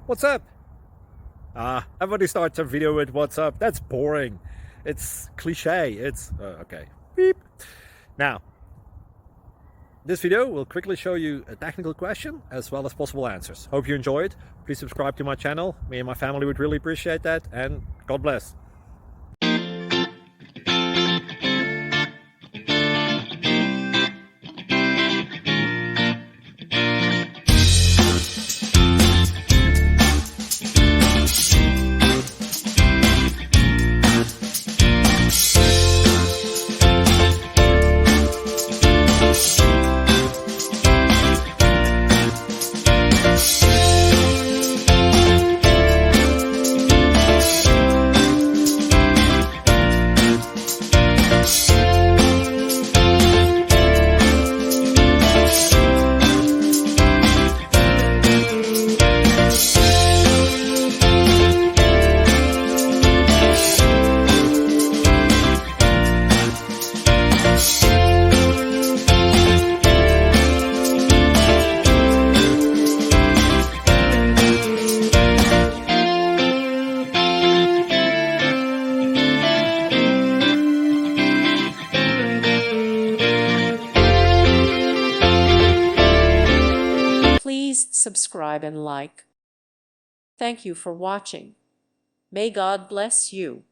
What's up? Everybody starts a video with what's up. That's boring. It's cliche. It's okay. Beep. Now, this video will quickly show you a technical question as well as possible answers. Hope you enjoyed. Please subscribe to my channel. Me and my family would really appreciate that, and God bless. Please subscribe and like. Thank you for watching. May God bless you.